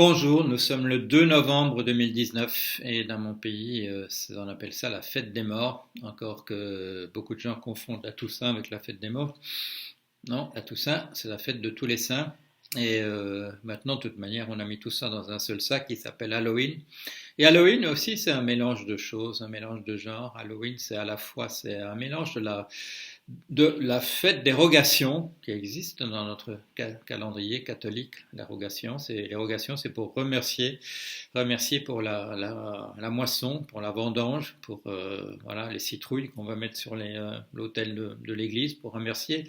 Bonjour, nous sommes le 2 novembre 2019 et dans mon pays, on appelle ça la fête des morts, encore que beaucoup de gens confondent la Toussaint avec la fête des morts. Non, la Toussaint, c'est la fête de tous les saints. Et maintenant, de toute manière, on a mis tout ça dans un seul sac qui s'appelle Halloween. Et Halloween aussi, c'est un mélange de choses, un mélange de genres. Halloween, c'est à la fois, c'est un mélange de la fête d'érogation qui existe dans notre calendrier catholique. L'érogation, c'est pour remercier pour la moisson, pour la vendange, pour voilà, les citrouilles qu'on va mettre sur l'autel de l'église, pour remercier.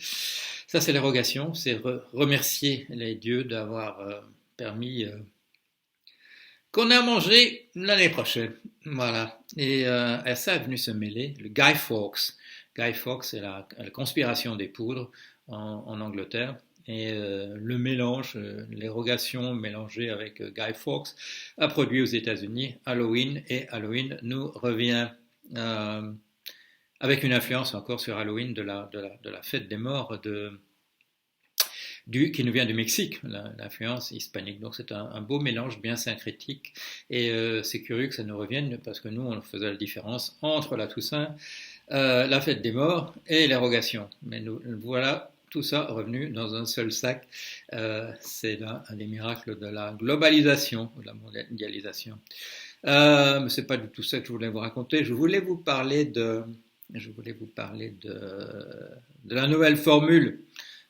Ça, c'est l'érogation, c'est remercier les dieux d'avoir permis qu'on ait à manger l'année prochaine. Voilà. Et à ça est venu se mêler le Guy Fawkes. Guy Fawkes, c'est la conspiration des poudres en Angleterre. Et le mélange, l'érogation mélangée avec Guy Fawkes a produit aux États-Unis Halloween. Et Halloween nous revient avec une influence encore sur Halloween de la fête des morts qui nous vient du Mexique, l'influence hispanique. Donc c'est un beau mélange bien syncrétique et c'est curieux que ça nous revienne parce que nous on faisait la différence entre la Toussaint, la fête des morts et l'érogation. Mais nous voilà tout ça revenu dans un seul sac. C'est là un des miracles de la globalisation, de la mondialisation. Mais c'est pas du tout ça que je voulais vous raconter. Je voulais vous parler de la nouvelle formule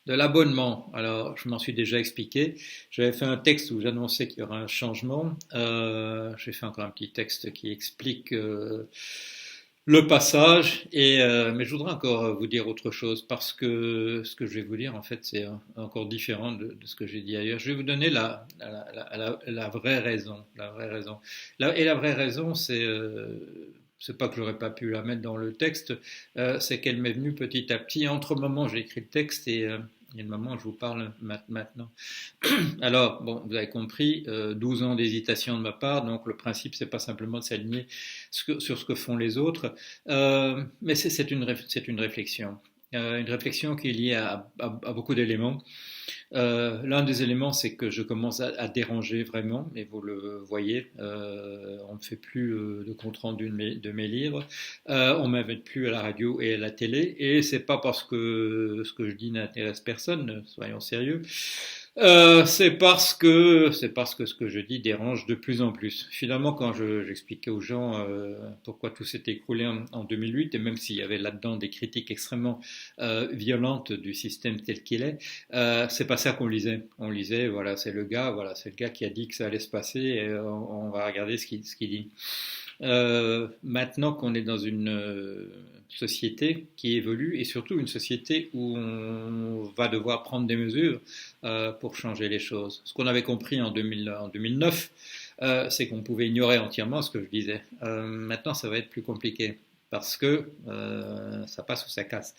de l'abonnement. Alors, je m'en suis déjà expliqué. J'avais fait un texte où j'annonçais qu'il y aura un changement. J'ai fait encore un petit texte qui explique le passage. Mais je voudrais encore vous dire autre chose parce que ce que je vais vous dire, en fait, c'est encore différent de ce que j'ai dit ailleurs. Je vais vous donner la vraie raison. La vraie raison. La vraie raison, c'est pas que j'aurais pas pu la mettre dans le texte, c'est qu'elle m'est venue petit à petit entre le moment où j'ai écrit le texte et le moment où je vous parle maintenant. Alors, bon, vous avez compris, 12 ans d'hésitation de ma part, donc le principe, c'est pas simplement de s'aligner sur ce que font les autres, mais c'est une réflexion. Une réflexion qui est liée à beaucoup d'éléments. L'un des éléments, c'est que je commence à déranger vraiment, et vous le voyez, on ne fait plus de compte rendu de mes livres, on m'invite plus à la radio et à la télé, et c'est pas parce que ce que je dis n'intéresse personne, soyons sérieux. C'est parce que ce que je dis dérange de plus en plus. Finalement, quand j'expliquais aux gens pourquoi tout s'était écroulé en 2008, et même s'il y avait là-dedans des critiques extrêmement violentes du système tel qu'il est, c'est pas ça qu'on lisait. On lisait, voilà, c'est le gars qui a dit que ça allait se passer, et on va regarder ce qu'il dit. Maintenant qu'on est dans une société qui évolue et surtout une société où on va devoir prendre des mesures pour changer les choses. Ce qu'on avait compris en 2009, c'est qu'on pouvait ignorer entièrement ce que je disais. Maintenant, ça va être plus compliqué parce que ça passe ou ça casse.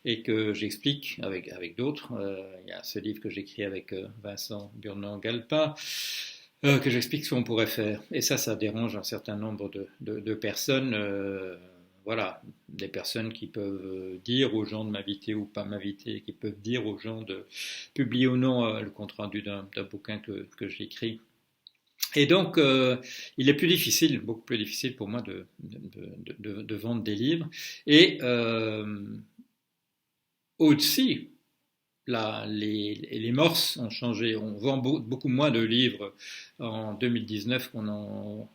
Et que j'explique avec d'autres. Il y a ce livre que j'écris avec Vincent Burnand-Galpin, que j'explique ce qu'on pourrait faire. Et ça dérange un certain nombre de personnes. Voilà, des personnes qui peuvent dire aux gens de m'inviter ou pas m'inviter, qui peuvent dire aux gens de publier ou non le compte-rendu d'un bouquin que j'écris. Et donc, il est plus difficile, beaucoup plus difficile pour moi de vendre des livres. Et aussi, les mœurs ont changé. On vend beaucoup moins de livres en 2019 qu'on en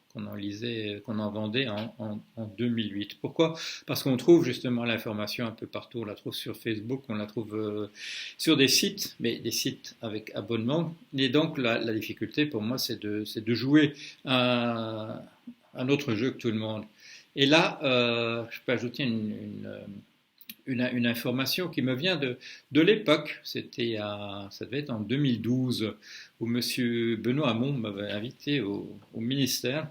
vendait en 2008. Pourquoi? Parce qu'on trouve justement l'information un peu partout. On la trouve sur Facebook, on la trouve sur des sites, mais des sites avec abonnement. Et donc la difficulté pour moi, c'est de jouer un autre jeu que tout le monde. Et là, je peux ajouter une information qui me vient de l'époque, ça devait être en 2012, où Monsieur Benoît Hamon m'avait invité au ministère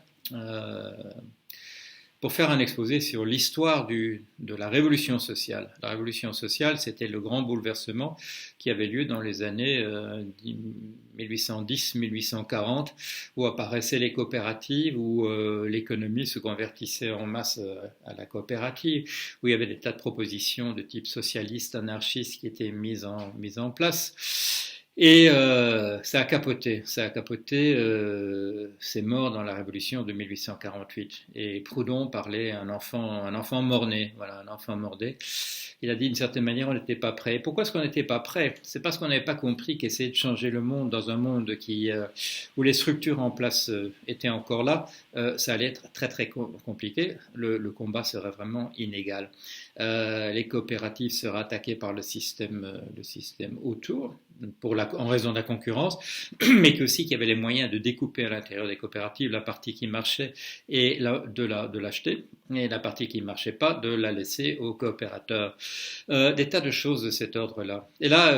pour faire un exposé sur l'histoire de la révolution sociale. La révolution sociale, c'était le grand bouleversement qui avait lieu dans les années 1810-1840, où apparaissaient les coopératives, où l'économie se convertissait en masse à la coopérative, où il y avait des tas de propositions de type socialiste, anarchiste qui étaient mises en place. Et ça a capoté, c'est mort dans la Révolution de 1848. Et Proudhon parlait à un enfant mort-né, voilà, un enfant mort-né. Il a dit d'une certaine manière, on n'était pas prêt. Pourquoi est-ce qu'on n'était pas prêt? C'est parce qu'on n'avait pas compris qu'essayer de changer le monde dans un monde où les structures en place étaient encore là, ça allait être très très compliqué. Le combat serait vraiment inégal. Les coopératives seraient attaquées par le système autour, en raison de la concurrence, mais qu'aussi qu'il y avait les moyens de découper à l'intérieur des coopératives la partie qui marchait et de l'acheter, et la partie qui ne marchait pas, de la laisser aux coopérateurs. Des tas de choses de cet ordre-là. Et là,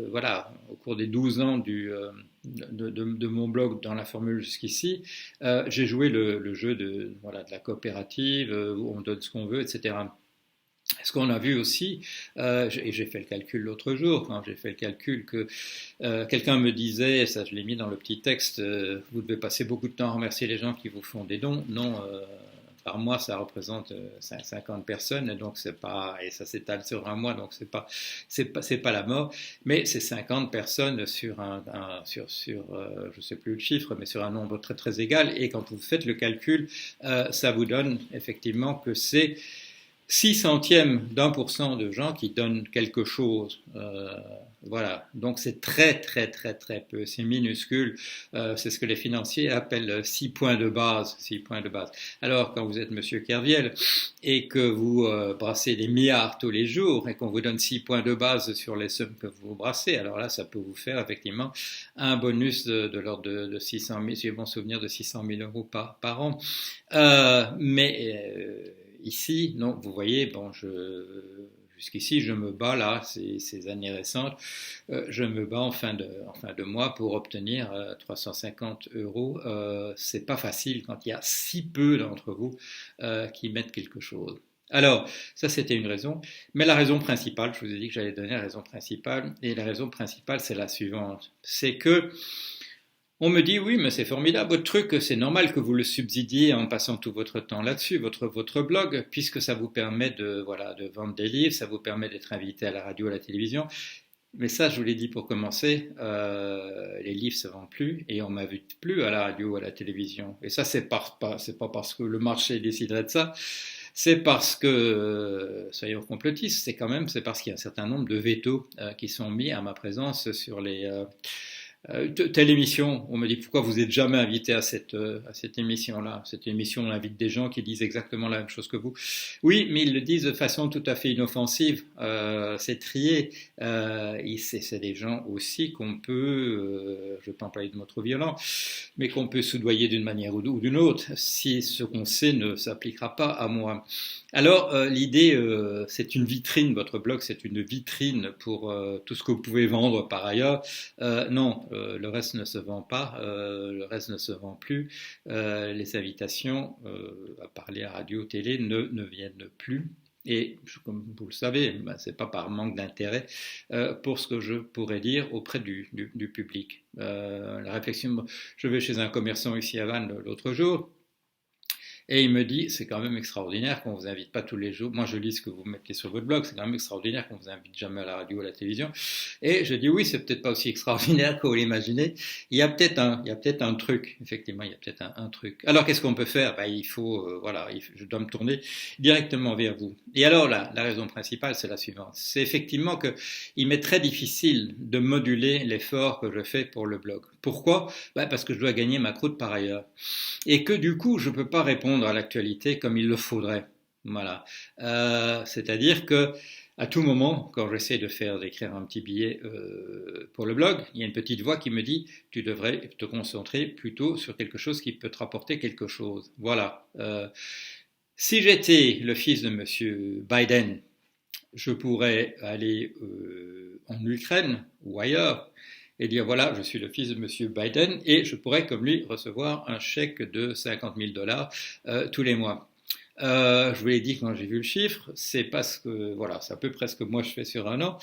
voilà, au cours des 12 ans de mon blog dans la formule jusqu'ici, j'ai joué le jeu de la coopérative, où on donne ce qu'on veut, etc. Ce qu'on a vu aussi, et j'ai fait le calcul l'autre jour, quand j'ai fait le calcul que quelqu'un me disait, ça je l'ai mis dans le petit texte, vous devez passer beaucoup de temps à remercier les gens qui vous font des dons. Non, par mois ça représente 50 personnes, et donc c'est pas, et ça s'étale sur un mois, donc c'est pas la mort, mais c'est 50 personnes sur je sais plus le chiffre, mais sur un nombre très très égal, et quand vous faites le calcul, ça vous donne effectivement que c'est 0,06% de gens qui donnent quelque chose. Voilà, donc c'est très très très très peu, c'est minuscule. C'est ce que les financiers appellent 6 points de base. 6 points de base. Alors quand vous êtes Monsieur Kerviel et que vous brassez des milliards tous les jours et qu'on vous donne 6 points de base sur les sommes que vous brassez, alors là ça peut vous faire effectivement un bonus de l'ordre de 600 000, j'ai bon souvenir de 600 000 euros par an. Ici, non, vous voyez, jusqu'ici, je me bats là, ces années récentes, je me bats en fin de mois pour obtenir 350 euros. C'est pas facile quand il y a si peu d'entre vous qui mettent quelque chose. Alors, ça c'était une raison, mais la raison principale, je vous ai dit que j'allais donner la raison principale, et la raison principale c'est la suivante, c'est que on me dit oui, mais c'est formidable, votre truc, c'est normal que vous le subsidiez en passant tout votre temps là-dessus, votre blog, puisque ça vous permet de vendre des livres, ça vous permet d'être invité à la radio, à la télévision. Mais ça, je vous l'ai dit pour commencer, les livres se vendent plus et on m'invite plus à la radio ou à la télévision. Et ça, c'est pas parce que le marché déciderait de ça, c'est parce que, soyons complotistes, c'est parce qu'il y a un certain nombre de vétos qui sont mis à ma présence sur telle émission, on me dit pourquoi vous n'êtes jamais invité à cette émission-là. Cette émission, on invite des gens qui disent exactement la même chose que vous. Oui, mais ils le disent de façon tout à fait inoffensive. C'est trié. C'est des gens aussi qu'on peut, je ne vais pas employer de mots trop violents, mais qu'on peut soudoyer d'une manière ou d'une autre si ce qu'on sait ne s'appliquera pas à moi. Alors, l'idée, c'est une vitrine, votre blog, c'est une vitrine pour tout ce que vous pouvez vendre par ailleurs. Non, le reste ne se vend pas, le reste ne se vend plus. Les invitations à parler à radio, télé ne viennent plus. Et comme vous le savez, c'est pas par manque d'intérêt pour ce que je pourrais dire auprès du public. La réflexion, je vais chez un commerçant ici à Vannes l'autre jour. Et il me dit, c'est quand même extraordinaire qu'on vous invite pas tous les jours. Moi, je lis ce que vous mettez sur votre blog, c'est quand même extraordinaire qu'on vous invite jamais à la radio ou à la télévision. Et je dis, oui, c'est peut-être pas aussi extraordinaire qu'on l'imaginait. Il y a peut-être un truc, effectivement, il y a peut-être un truc. Alors, qu'est-ce qu'on peut faire? Il faut, je dois me tourner directement vers vous. Et alors, la raison principale, c'est la suivante. C'est effectivement que il m'est très difficile de moduler l'effort que je fais pour le blog. Pourquoi? Parce que je dois gagner ma croûte par ailleurs. Et que du coup, je peux pas répondre à l'actualité comme il le faudrait. Voilà. C'est-à-dire que à tout moment, quand j'essaie d'écrire un petit billet pour le blog, il y a une petite voix qui me dit tu devrais te concentrer plutôt sur quelque chose qui peut te rapporter quelque chose. Voilà. Si j'étais le fils de Monsieur Biden, je pourrais aller en Ukraine ou ailleurs et dire voilà, je suis le fils de Monsieur Biden et je pourrais comme lui recevoir un chèque de 50 000 $ tous les mois. Je vous l'ai dit quand j'ai vu le chiffre, c'est parce que voilà, c'est à peu près ce que moi je fais sur un an.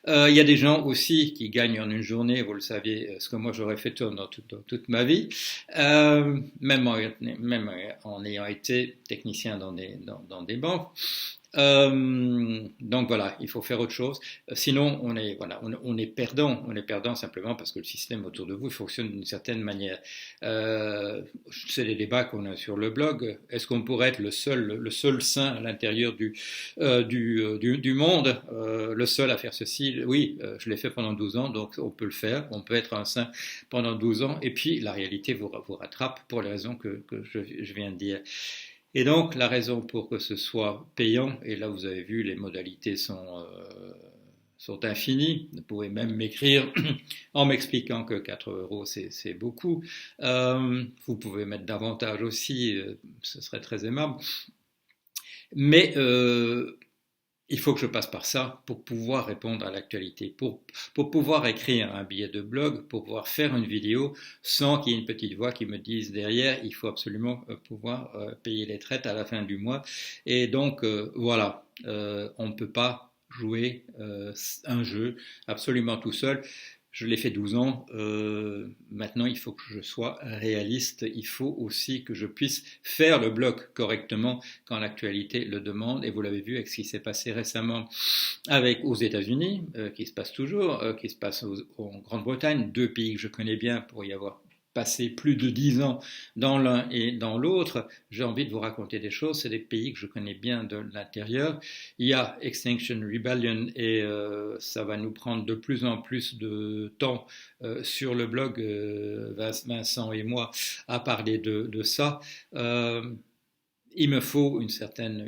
Il y a des gens aussi qui gagnent en une journée, vous le saviez, ce que moi j'aurais fait dans toute ma vie, même en ayant été technicien dans des banques. Donc voilà, il faut faire autre chose. Sinon, on est perdant. On est perdant simplement parce que le système autour de vous fonctionne d'une certaine manière. C'est les débats qu'on a sur le blog. Est-ce qu'on pourrait être le seul saint à l'intérieur du monde, le seul à faire ceci? Oui, je l'ai fait pendant 12 ans, donc on peut le faire. On peut être un saint pendant 12 ans, et puis la réalité vous rattrape pour les raisons que je viens de dire. Et donc, la raison pour que ce soit payant, et là vous avez vu, les modalités sont infinies. Vous pouvez même m'écrire en m'expliquant que 4 euros c'est beaucoup. Vous pouvez mettre davantage aussi, ce serait très aimable. Mais il faut que je passe par ça pour pouvoir répondre à l'actualité, pour pouvoir écrire un billet de blog, pour pouvoir faire une vidéo sans qu'il y ait une petite voix qui me dise derrière, il faut absolument pouvoir payer les traites à la fin du mois. Et donc, voilà, on ne peut pas jouer un jeu absolument tout seul. Je l'ai fait 12 ans. Maintenant, il faut que je sois réaliste. Il faut aussi que je puisse faire le blog correctement quand l'actualité le demande. Et vous l'avez vu avec ce qui s'est passé récemment aux États-Unis, qui se passe toujours, qui se passe en Grande-Bretagne, deux pays que je connais bien pour y avoir passé plus de 10 ans dans l'un et dans l'autre. J'ai envie de vous raconter des choses. C'est des pays que je connais bien de l'intérieur. Il y a Extinction Rebellion et ça va nous prendre de plus en plus de temps sur le blog, Vincent et moi, à parler de ça. Il me faut une certaine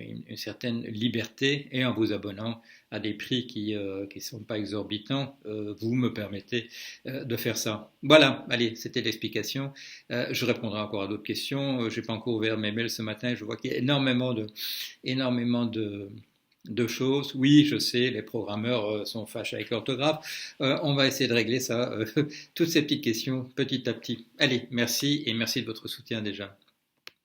liberté, et en vous abonnant à des prix qui ne sont pas exorbitants, vous me permettez de faire ça. Voilà, allez, c'était l'explication. Je répondrai encore à d'autres questions. Je n'ai pas encore ouvert mes mails ce matin. Je vois qu'il y a énormément de choses. Oui, je sais, les programmeurs sont fâchés avec l'orthographe. On va essayer de régler ça, toutes ces petites questions, petit à petit. Allez, merci, et merci de votre soutien déjà.